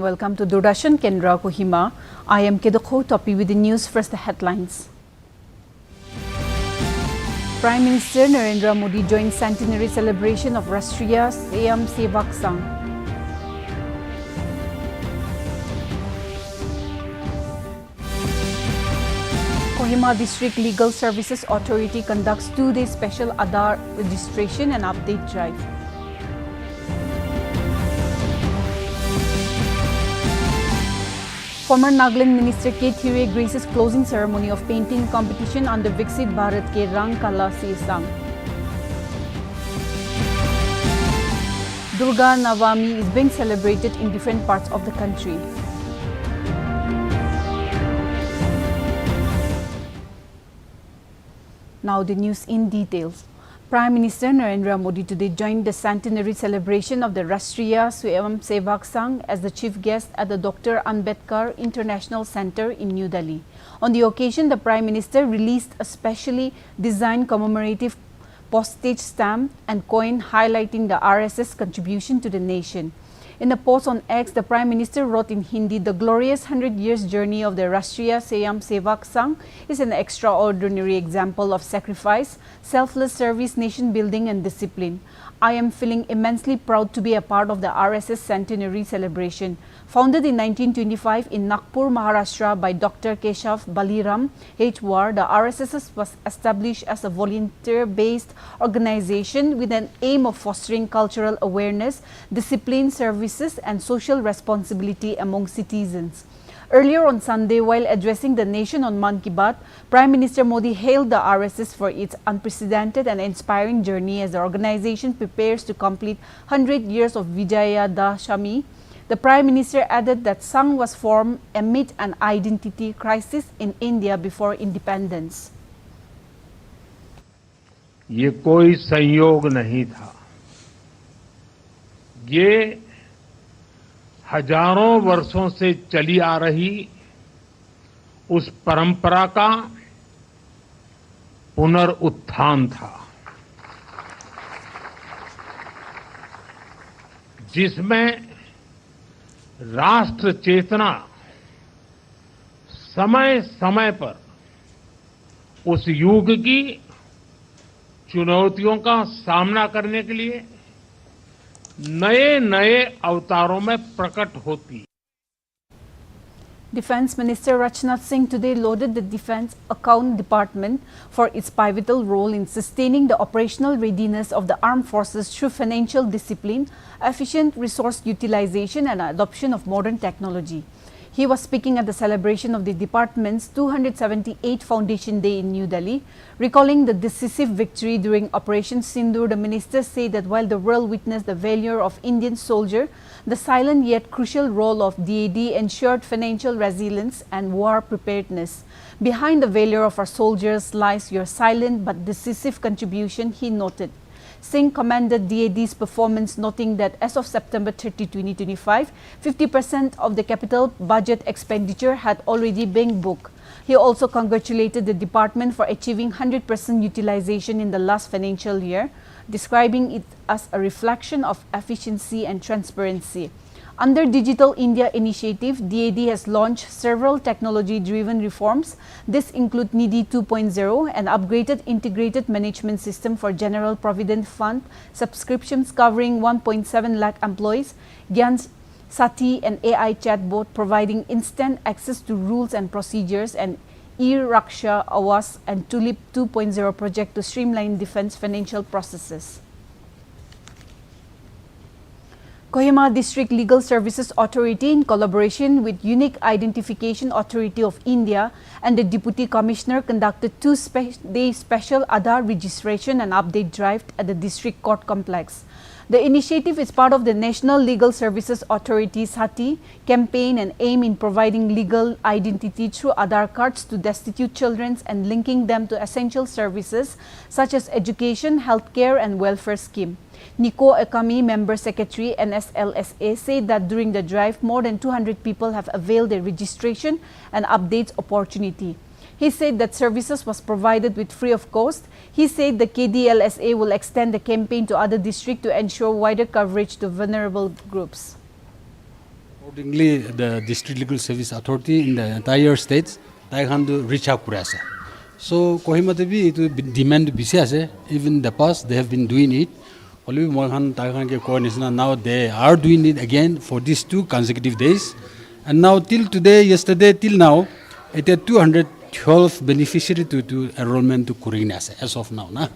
Welcome to Doordarshan Kendra Kohima. I am Kedokho Topi with the news. First, the headlines. Prime Minister Narendra Modi joined centenary celebration of Rashtriya Swayam Sevak Sangh. Kohima District Legal Services Authority conducts two-day special Aadhaar registration and update drive. Former Nagaland Minister K. Thiray graces closing ceremony of painting competition under Viksit Bharat ke Rang Kala Se Sang. Durga Navami is being celebrated in different parts of the country. Now the news in details. Prime Minister Narendra Modi today joined the centenary celebration of the Rashtriya Swayam Sevak Sangh as the chief guest at the Dr. Ambedkar International Centre in New Delhi. On the occasion, the Prime Minister released a specially designed commemorative postage stamp and coin highlighting the RSS contribution to the nation. In a post on X, the Prime Minister wrote in Hindi, "The glorious 100 years journey of the Rashtriya Swayam Sevak Sangh is an extraordinary example of sacrifice, selfless service, nation building and discipline. I am feeling immensely proud to be a part of the RSS centenary celebration. Founded in 1925 in Nagpur, Maharashtra by Dr. Keshav Baliram H. War, the RSS was established as a volunteer-based organization with an aim of fostering cultural awareness, discipline, services and social responsibility among citizens." Earlier on Sunday, while addressing the nation on Mann Ki Baat, Prime Minister Modi hailed the RSS for its unprecedented and inspiring journey as the organization prepares to complete 100 years of Vijayadashami. The Prime Minister added that Sangh was formed amid an identity crisis in India before independence. ये कोई संयोग नहीं था, ये हजारों वर्षों से चली आ रही उस परंपरा का पुनरुत्थान था, जिसमें राष्ट्र चेतना समय समय पर उस युग की चुनौतियों का सामना करने के लिए नए नए अवतारों में प्रकट होती। Defence Minister Rajnath Singh today lauded the Defence Account Department for its pivotal role in sustaining the operational readiness of the armed forces through financial discipline, efficient resource utilization and adoption of modern technology. He was speaking at the celebration of the department's 278th Foundation Day in New Delhi. Recalling the decisive victory during Operation Sindoor, the minister said that while the world witnessed the valor of Indian soldier, the silent yet crucial role of DAD ensured financial resilience and war preparedness. Behind the valor of our soldiers lies your silent but decisive contribution, he noted. Singh commended DAD's performance, noting that as of September 30, 2025, 50% of the capital budget expenditure had already been booked. He also congratulated the department for achieving 100% utilization in the last financial year, describing it as a reflection of efficiency and transparency. Under Digital India Initiative, DAD has launched several technology-driven reforms. This include NIDI 2.0, an upgraded integrated management system for General Provident Fund, subscriptions covering 1.7 lakh employees, Gyan Sati, an AI chatbot providing instant access to rules and procedures, and E-Raksha Awas and Tulip 2.0 project to streamline defense financial processes. Kohima District Legal Services Authority, in collaboration with Unique Identification Authority of India and the Deputy Commissioner, conducted two-day special Aadhaar registration and update drive at the District Court Complex. The initiative is part of the National Legal Services Authority (SATI) campaign and aim in providing legal identity through Aadhaar cards to destitute children and linking them to essential services such as education, healthcare and welfare scheme. Nico Ekami, Member Secretary, NSLSA, said that during the drive, more than 200 people have availed the registration and updates opportunity. He said that services was provided with free of cost. He said the KDLSA will extend the campaign to other districts to ensure wider coverage to vulnerable groups. Accordingly, the District Legal Service Authority in the entire states, they can do reach out kurasa. So Kohima tebi itu demand bisi ase. Even in the past they have been doing it. Only mohan taikan ke coordination now they are doing it again for these 2 consecutive days. And now till today, yesterday till now, it had 212 beneficiary to enrollment to Kurina as of now, na.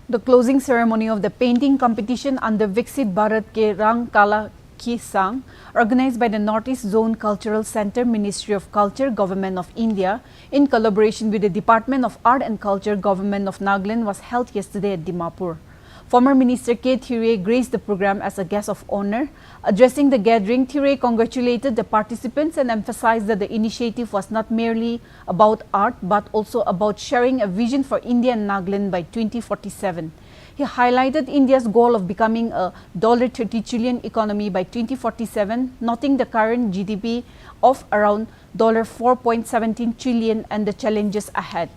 The closing ceremony of the painting competition under Viksit Bharat Ke Rang Kala Ki Sang, organized by the Northeast Zone Cultural Center, Ministry of Culture, Government of India, in collaboration with the Department of Art and Culture, Government of Nagaland, was held yesterday at Dimapur. Former Minister K. Thiray graced the program as a guest of honor. Addressing the gathering, Thiray congratulated the participants and emphasized that the initiative was not merely about art but also about sharing a vision for India and Nagaland by 2047. He highlighted India's goal of becoming a $30 trillion economy by 2047, noting the current GDP of around $4.17 trillion and the challenges ahead.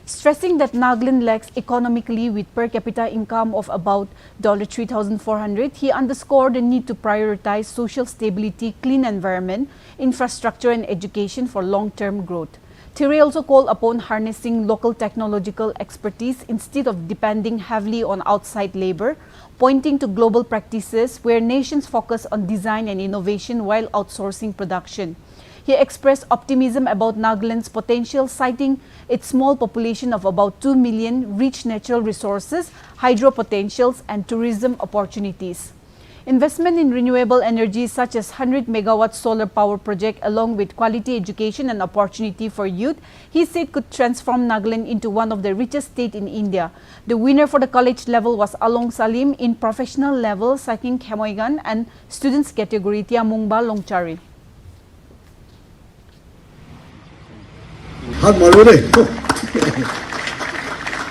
Stressing that Nagaland lacks economically with per capita income of about $3,400, he underscored the need to prioritize social stability, clean environment, infrastructure and education for long-term growth. Thiray also called upon harnessing local technological expertise instead of depending heavily on outside labor, pointing to global practices where nations focus on design and innovation while outsourcing production. He expressed optimism about Nagaland's potential, citing its small population of about 2 million, rich natural resources, hydro potentials and tourism opportunities. Investment in renewable energy such as 100 megawatt solar power project along with quality education and opportunity for youth, he said could transform Nagaland into one of the richest states in India. The winner for the college level was Along Salim, in professional level Saking Khemoigan and students category Tia Mungba Longchari. Hot Malure.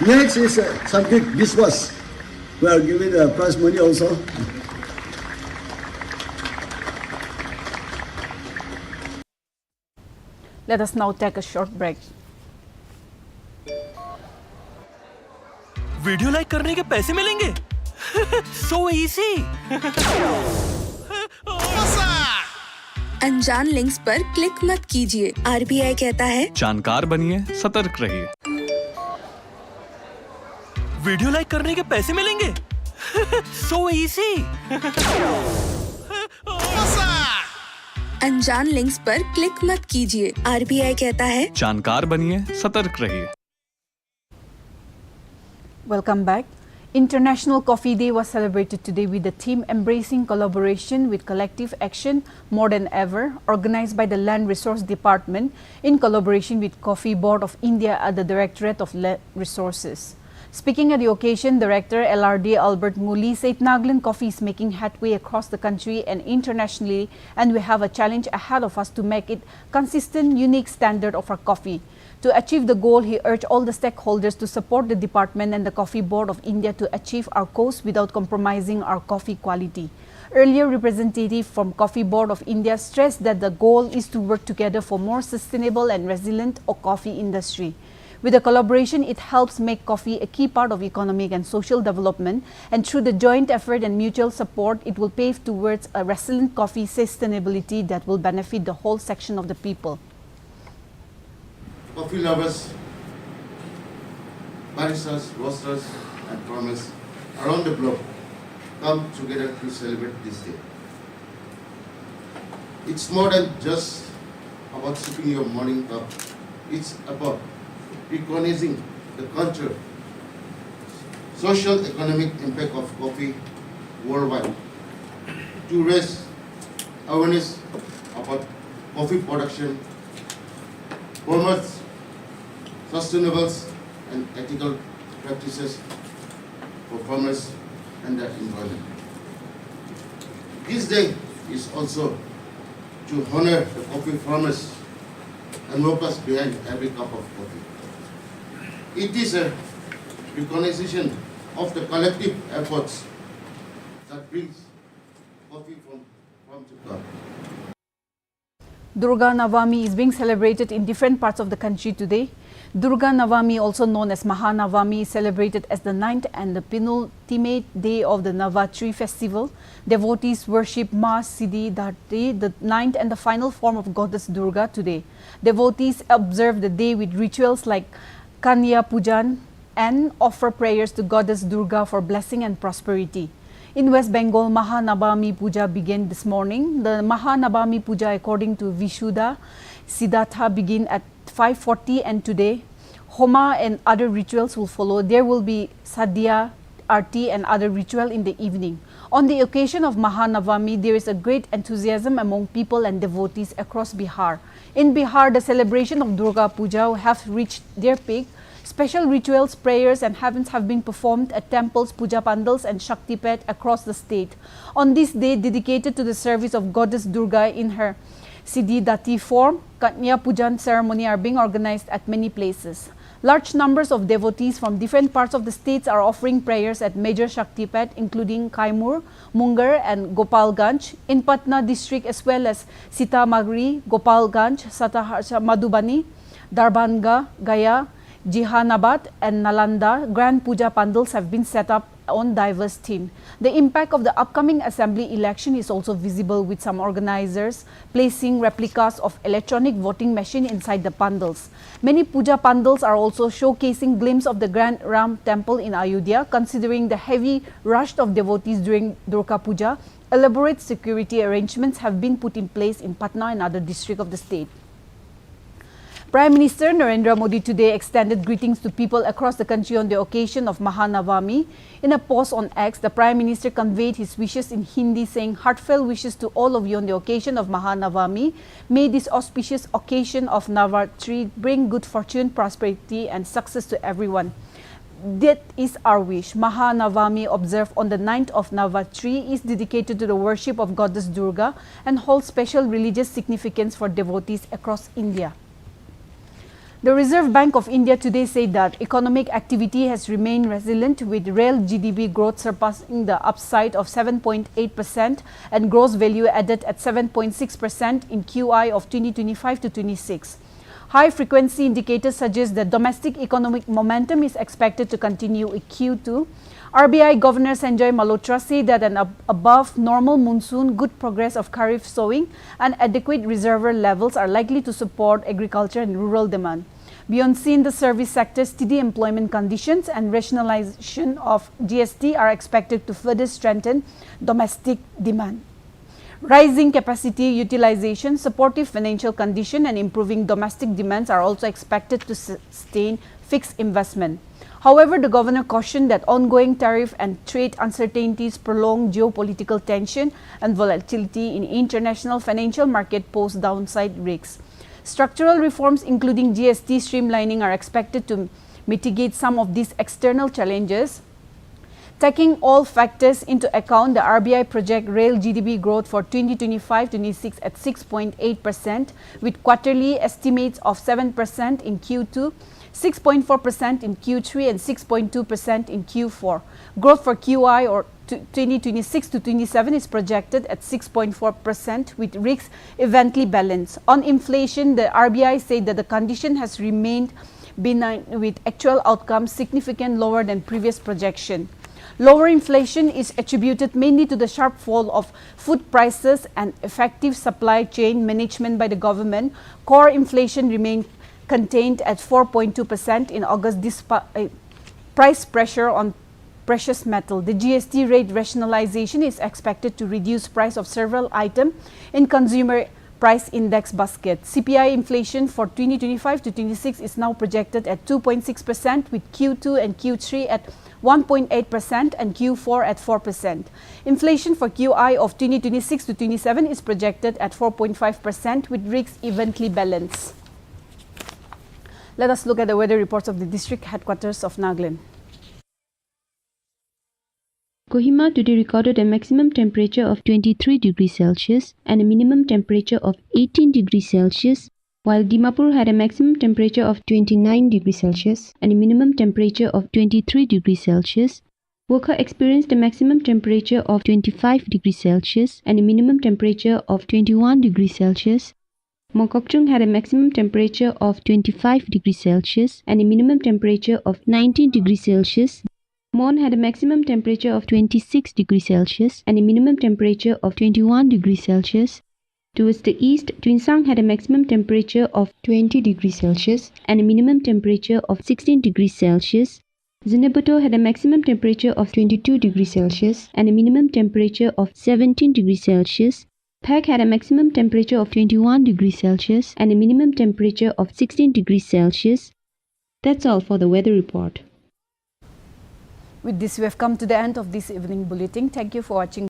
Next is Samkik Biswas. We are giving the prize money also. Let us now take a short break. Video like करने के पैसे मिलेंगे so easy अनजान links पर click मत कीजिए। RBI कहता है जानकार बनिए, सतर्क रहिए। वीडियो लाइक करने के पैसे मिलेंगे सो इजी अनजान लिंक्स पर क्लिक मत कीजिए। आरबीआई कहता है जानकार बनिए, सतर्क रहिए। Welcome back. International Coffee Day was celebrated today with the theme Embracing Collaboration with Collective Action More Than Ever, organized by the Land Resource Department in collaboration with Coffee Board of India at the Directorate of Land Resources. Speaking at the occasion, Director LRD Albert Muli said Nagaland coffee is making headway across the country and internationally, and we have a challenge ahead of us to make it consistent, unique standard of our coffee. To achieve the goal, he urged all the stakeholders to support the department and the Coffee Board of India to achieve our goals without compromising our coffee quality. Earlier, representative from Coffee Board of India stressed that the goal is to work together for more sustainable and resilient coffee industry. With the collaboration, it helps make coffee a key part of economic and social development, and through the joint effort and mutual support, it will pave towards a resilient coffee sustainability that will benefit the whole section of the people. Coffee lovers, baristas, roasters and farmers around the globe come together to celebrate this day. It's more than just about sipping your morning cup. It's about recognizing the culture, social, economic impact of coffee worldwide, to raise awareness about coffee production, promote sustainable and ethical practices for farmers and the environment. This day is also to honor the coffee farmers and workers behind every cup of coffee. It is a recognition of the collective efforts that brings coffee from Jakarta. Durga Navami is being celebrated in different parts of the country today. Durga Navami, also known as Mahanavami, is celebrated as the 9th and the penultimate day of the Navatri festival. Devotees worship Ma Siddhi Dharti, the 9th and the final form of goddess Durga today. Devotees observe the day with rituals like Kanya Pujan and offer prayers to goddess Durga for blessing and prosperity. In West Bengal, Mahanavami Puja began this morning. The Mahanavami Puja, according to Vishuddha Siddhartha, begin at 5:40, and today Homa and other rituals will follow. There will be Sadhya, Arti and other ritual in the evening. On the occasion of Mahanavami, there is a great enthusiasm among people and devotees across Bihar. In Bihar, the celebration of Durga Puja have reached their peak. Special rituals, prayers and havens have been performed at temples, puja pandals and Shaktipet across the state. On this day dedicated to the service of goddess Durga in her Siddhi Dati form, Kanya Pujan ceremony are being organized at many places. Large numbers of devotees from different parts of the states are offering prayers at major Shaktipet including Kaimur, Munger and Gopalganj, in Patna district as well as Sitamagri, Gopalganj, Sataharsha, Madhubani, Darbhanga, Gaya, Jehanabad and Nalanda. Grand puja pandals have been set up on diverse themes. The impact of the upcoming assembly election is also visible, with some organizers placing replicas of electronic voting machine inside the pandals. Many puja pandals are also showcasing glimpse of the Grand Ram temple in Ayodhya. Considering the heavy rush of devotees during Durga Puja, elaborate security arrangements have been put in place in Patna and other districts of the state. Prime Minister Narendra Modi today extended greetings to people across the country on the occasion of Mahanavami. In a post on X, the Prime Minister conveyed his wishes in Hindi, saying, "Heartfelt wishes to all of you on the occasion of Mahanavami. May this auspicious occasion of Navatri bring good fortune, prosperity and success to everyone. That is our wish." Mahanavami, observed on the 9th of Navatri, is dedicated to the worship of goddess Durga and holds special religious significance for devotees across India. The Reserve Bank of India today said that economic activity has remained resilient, with real GDP growth surpassing the upside of 7.8% and gross value added at 7.6% in QI of 2025 to 26. High frequency indicators suggest that domestic economic momentum is expected to continue in Q2. RBI Governor Sanjay Malhotra said that an above normal monsoon, good progress of Kharif sowing and adequate reservoir levels are likely to support agriculture and rural demand. Beyond seeing the service sector, steady employment conditions and rationalization of GST are expected to further strengthen domestic demand. Rising capacity utilization, supportive financial condition and improving domestic demands are also expected to sustain fixed investment. However, the governor cautioned that ongoing tariff and trade uncertainties, prolonged geopolitical tension and volatility in international financial market pose downside risks. Structural reforms including GST streamlining are expected to mitigate some of these external challenges. Taking all factors into account, the RBI projects real GDP growth for 2025-26 at 6.8%, with quarterly estimates of 7% in Q2, 6.4% in Q3 and 6.2% in Q4. Growth for QI or 2026 to 27 is projected at 6.4%, with risks evenly balanced. On inflation, the RBI said that the condition has remained benign, with actual outcomes significantly lower than previous projection. Lower inflation is attributed mainly to the sharp fall of food prices and effective supply chain management by the government. Core inflation remained contained at 4.2% in August despite price pressure on precious metal. The GST rate rationalization is expected to reduce price of several items in consumer price index basket. CPI inflation for 2025 to 26 is now projected at 2.6%, with Q2 and Q3 at 1.8% and Q4 at 4%. Inflation for QI of 2026 to 27 is projected at 4.5%, with risks evenly balanced. Let us look at the weather reports of the district headquarters of Nagaland. Kohima today recorded a maximum temperature of 23 degrees Celsius and a minimum temperature of 18 degrees Celsius, while Dimapur had a maximum temperature of 29 degrees Celsius and a minimum temperature of 23 degrees Celsius. Wokha experienced a maximum temperature of 25 degrees Celsius and a minimum temperature of 21 degrees Celsius. Mokokchung had a maximum temperature of 25 degrees Celsius and a minimum temperature of 19 degrees Celsius. Mon had a maximum temperature of 26 degrees Celsius and a minimum temperature of 21 degrees Celsius. Towards the east, Tuinsang had a maximum temperature of 20 degrees Celsius and a minimum temperature of 16 degrees Celsius. Zinabuto had a maximum temperature of 22 degrees Celsius and a minimum temperature of 17 degrees Celsius. Phek had a maximum temperature of 21 degrees Celsius and a minimum temperature of 16 degrees Celsius. That's all for the weather report. With this, we have come to the end of this evening bulletin. Thank you for watching.